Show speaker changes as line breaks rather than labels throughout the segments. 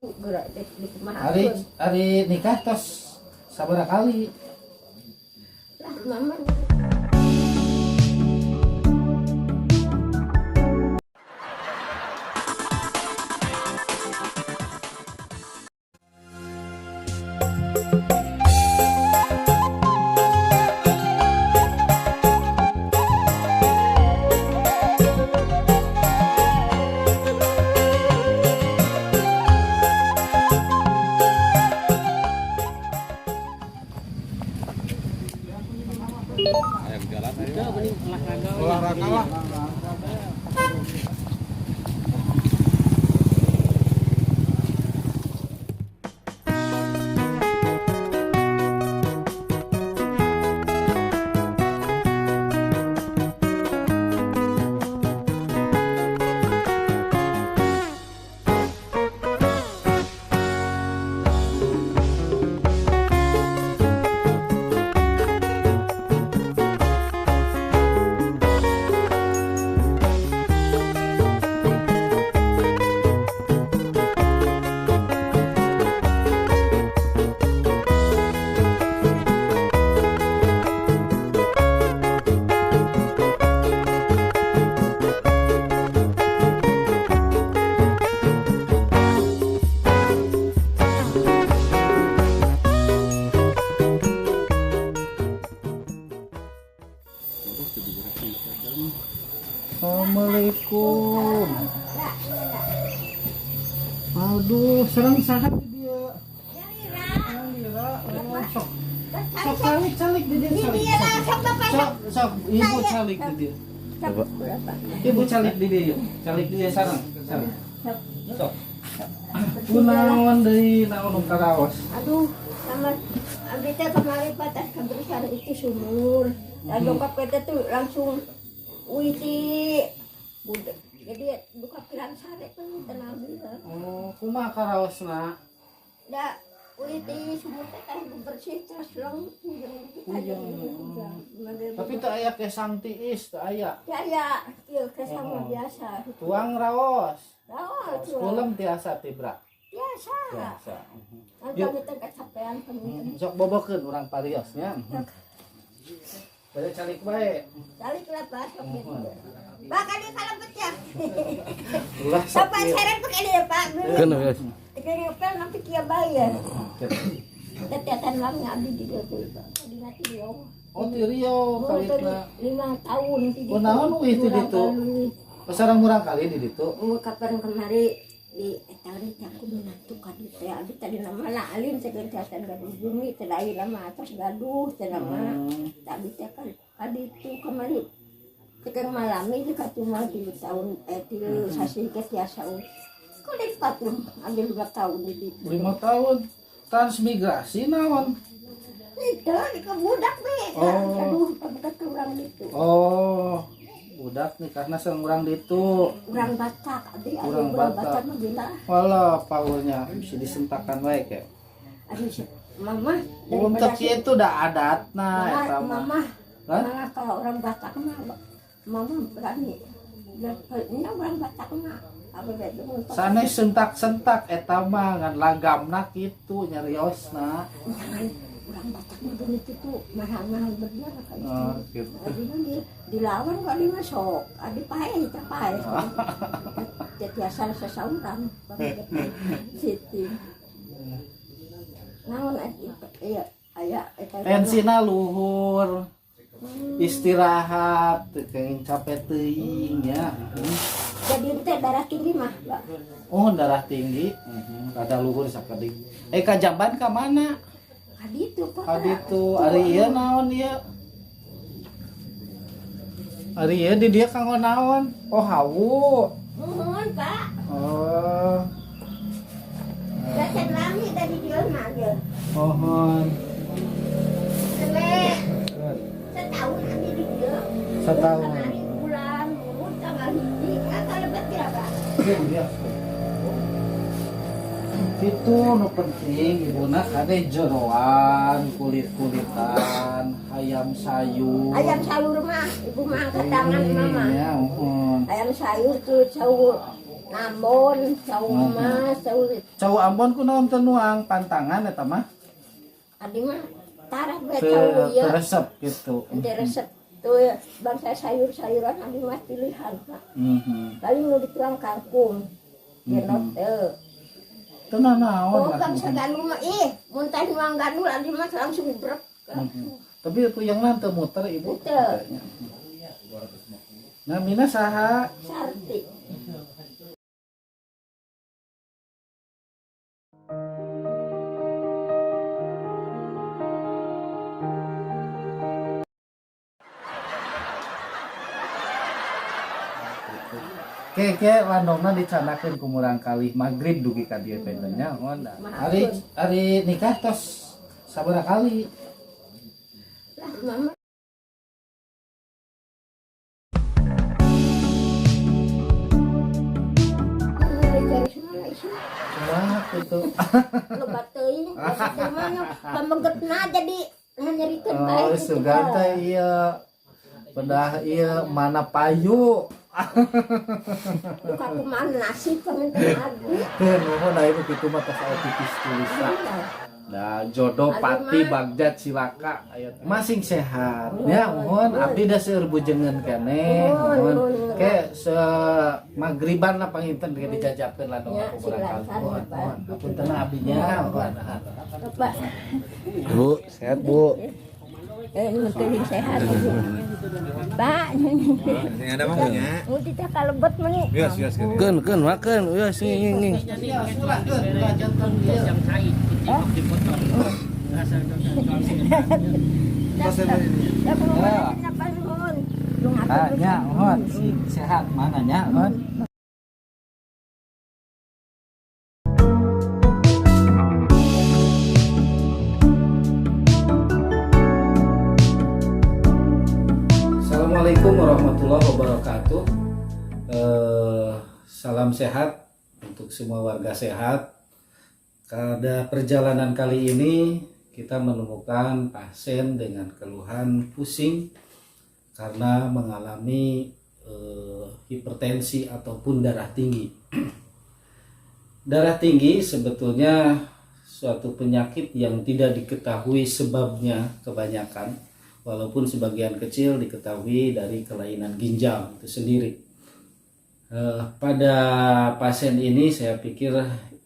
gerak di kumaha.
Hari nikah tos sabaraha kali?
Lah mama.
Olahraga lah. Assalamualaikum. Aduh, serang sahat dia. Sok. Sok calik di dia. Sok, ibu calik di dia.
Coba.
Ibu calik di dia. Calik di dia sarang. Sok. Kunaon deui naon karaos.
Aduh, sama abdi teh kemarin patah kebersihan itu sumur. Dan jongkap kita tuh langsung witi budak. Jadi buka piran sare tuh tenang dia.
Oh, kumaha karaosna?
Da witi sumur teh kan bersih terus lang
Tapi tak aya kesang tiis, tak aya.
ya ieu kesama biasa.
Tuang raos.
Oh,
Kulem tiasa tibra.
biasa.
Biasa.
Anta kita kecapean pemikiran.
Sok bobokeun urang pariosnya. Bade calik bae.
Balik lah pas gitu. Bakal dia kalau pecah.
Ulah
Sampai seret pakai dia Pak.
Kan wes.
Kayak ngepel nanti kia bayar. Tetatan lamnya abdi di dia tuh. Di nanti dia.
Oh, di Rio kalitna.
5 tahun di
Oh, naon wih di ditu? Pasarang murang kali di ditu.
Kapan kemari di tahun itu aku menantu kadi teh abdi tadi nama lah alin segan kesehatan gaduh bumi tadi lama atas gaduh teh nama abdi teh kan kadi itu kemari sekarang malami di cuma 3 tahun 3 sasi ke tiasa kok lipat ambil 5 tahun di ditu
5 tahun transmigrasi naon?
itu di kebudak be aduh pabekat ke urang ditu
Budak nih karena sareng urang ditu.
Urang Batak abdi
Urang
Batak
Batak.
mah gila
Walah, paurnya bisa disentakan wae ke.
aduh mama
Untuk itu dah adatna eta mah.
mama
Hah?
nah, kalau orang Batak mah mama berani ini orang Batak mah apa beda
Sanes sentak-sentak eta mah ngan lagamna kitu nyariosna.
jangan orang Batak mah begitu itu mahal-mahal berjalan kayak
Oh,
gitu
gitu.
jadi dilawan kali masuk adi pae itu pae jatiasan sesauran Siti naon iya aya
Tensina luhur. Istirahat teu capek teuing ya.
jadi teh darah tinggi mah Mbak.
Oh, darah tinggi. Kada luhur sakedik. Ka Jamban ka mana?
Kaditu Pak.
Kaditu ari ieu naon ieu? Ari ieu di dia kanggo naon? Oh, hawu.
Nuhun Pak.
Oh.
Dasar lami dari dia mah dia.
Pohon.
Sampai setahun abdi di dia.
Setahun.
Kemarin bulan Mungkin tanggal hiji kalau berarti apa?
Iya. Itu nu penting ibuna kade jeroan, kulit-kulitan, ayam sayur.
Ayam sayur mah ibu mah angkat tangan mama.
Ya,
Ayam sayur tuh sayur Nambon, sauma, saulit.
Cau Ambon ku naon teu nuang pantangan eta mah.
Adi mah tarah gue
Teu
cau ya.
resep gitu.
Ente resep tuh bangsa sayur-sayuran adi mah pilihan Pak. Paling nu dituang kangkung. Genot teu.
Teu naon
Oh
lah.
bangsa gandul mah mun teh nuang gandul adi mah langsung brek.
Tapi puyengna teu muter ibu.
Muter.
Namina saha?
Sarti.
Ke landongna dicanakeun ku murang kali magrib dugi ka dieu teh nya. Ari nikah tos sabaraha kali?
Lah mama
Wah, itu.
lebat teuing, lebat teuing mah pamegetna jadi nyerikeun
Oh,
bae.
sugan teh ieu. Pedah ieu mana payu.
Buka kumaha nasib pamen teh adu.
Teu nuhun aya nu kitu mah tos aya tipis tulisan. Nah, jodoh pati bagjat silaka aya masing sehat. Ya, mohon abdi da seueur bujengeun keneh. Mohon ke magriban lah panginten ke dijajabkeun ladong aku barangkali. Mohon. Hapunten abdinya.
Pak,
Bu, sehat, Bu.
penting sehat. Pak,
Ini ada mangnya.
mun teh kalebet mah nih.
Bias.
Keun makan wes nging.
Nya, mohon sehat mana nya, mohon. Assalamualaikum warahmatullahi wabarakatuh. Salam sehat untuk semua warga sehat. Pada perjalanan kali ini kita menemukan pasien dengan keluhan pusing karena mengalami hipertensi ataupun darah tinggi. Darah tinggi sebetulnya suatu penyakit yang tidak diketahui sebabnya kebanyakan, walaupun sebagian kecil diketahui dari kelainan ginjal itu sendiri. Pada pasien ini saya pikir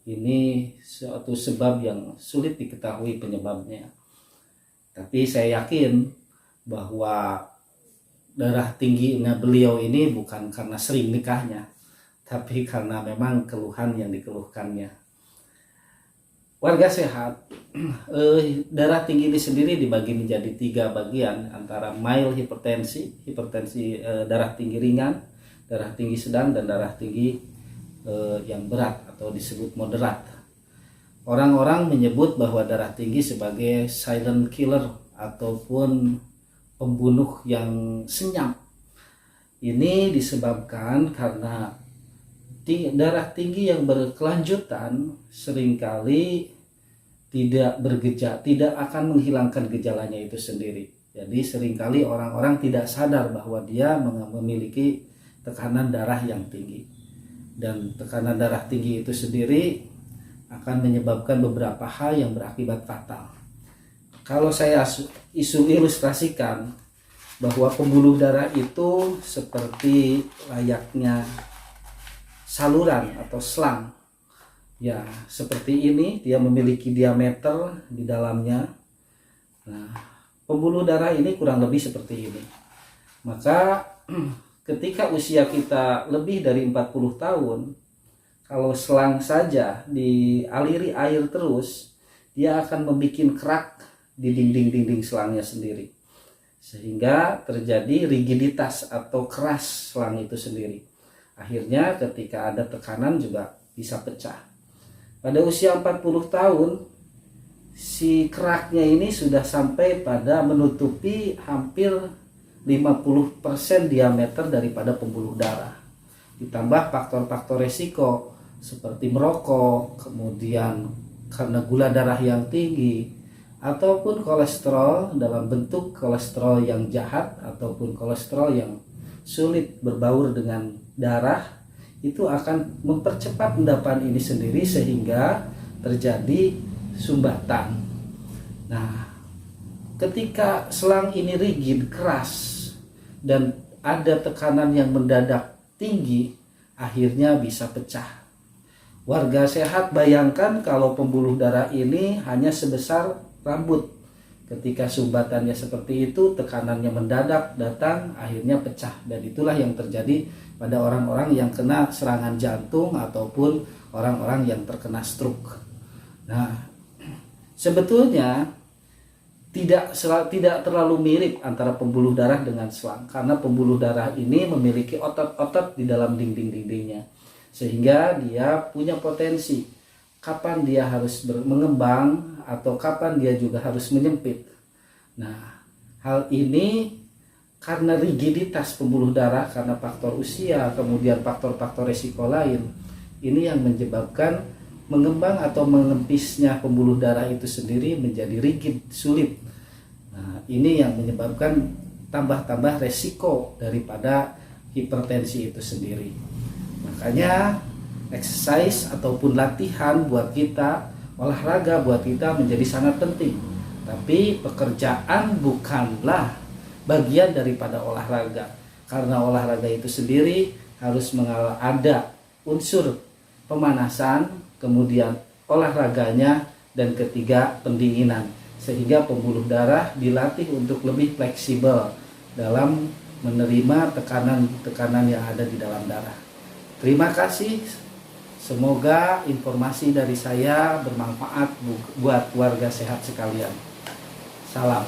ini suatu sebab yang sulit diketahui penyebabnya. Tapi saya yakin bahwa darah tingginya beliau ini bukan karena sering nikahnya, tapi karena memang keluhan yang dikeluhkannya. Warga sehat, darah tinggi ini sendiri dibagi menjadi 3 bagian, antara mild hipertensi, darah tinggi ringan, darah tinggi sedang, dan darah tinggi yang berat atau disebut moderat. Orang-orang menyebut bahwa darah tinggi sebagai silent killer ataupun pembunuh yang senyap. Ini disebabkan karena darah tinggi yang berkelanjutan seringkali tidak akan menghilangkan gejalanya itu sendiri. Jadi seringkali orang-orang tidak sadar bahwa dia memiliki tekanan darah yang tinggi. Dan tekanan darah tinggi itu sendiri akan menyebabkan beberapa hal yang berakibat fatal. Kalau saya ilustrasikan bahwa pembuluh darah itu seperti layaknya saluran atau selang. Ya, seperti ini, dia memiliki diameter di dalamnya. Nah, pembuluh darah ini kurang lebih seperti ini. Maka ketika usia kita lebih dari 40 tahun, kalau selang saja dialiri air terus, dia akan membuat kerak di dinding-dinding selangnya sendiri. Sehingga terjadi rigiditas atau keras selang itu sendiri. Akhirnya ketika ada tekanan juga bisa pecah. Pada usia 40 tahun, si keraknya ini sudah sampai pada menutupi hampir 50% diameter daripada pembuluh darah. Ditambah faktor-faktor resiko seperti merokok, kemudian karena gula darah yang tinggi, ataupun kolesterol dalam bentuk kolesterol yang jahat ataupun kolesterol yang sulit berbaur dengan darah, itu akan mempercepat endapan ini sendiri sehingga terjadi sumbatan. Nah, ketika selang ini rigid, keras, dan ada tekanan yang mendadak tinggi, akhirnya bisa pecah. Warga sehat bayangkan kalau pembuluh darah ini hanya sebesar rambut. Ketika sumbatannya seperti itu, tekanannya mendadak datang, akhirnya pecah. Dan itulah yang terjadi pada orang-orang yang kena serangan jantung ataupun orang-orang yang terkena stroke. Nah, sebetulnya tidak terlalu mirip antara pembuluh darah dengan selang, karena pembuluh darah ini memiliki otot-otot di dalam dinding-dindingnya, sehingga dia punya potensi kapan dia harus mengembang atau kapan dia juga harus menyempit. Nah, hal ini karena rigiditas pembuluh darah, karena faktor usia, kemudian faktor-faktor resiko lain, ini yang menyebabkan mengembang atau mengempisnya pembuluh darah itu sendiri menjadi rigid, sulit. Nah, ini yang menyebabkan tambah-tambah resiko daripada hipertensi itu sendiri. Makanya exercise ataupun latihan buat kita, olahraga buat kita menjadi sangat penting. Tapi pekerjaan bukanlah bagian daripada olahraga, karena olahraga itu sendiri harus ada unsur pemanasan, kemudian olahraganya, dan ketiga pendinginan, sehingga pembuluh darah dilatih untuk lebih fleksibel dalam menerima tekanan-tekanan yang ada di dalam darah. Terima kasih, semoga informasi dari saya bermanfaat buat warga sehat sekalian. Salam.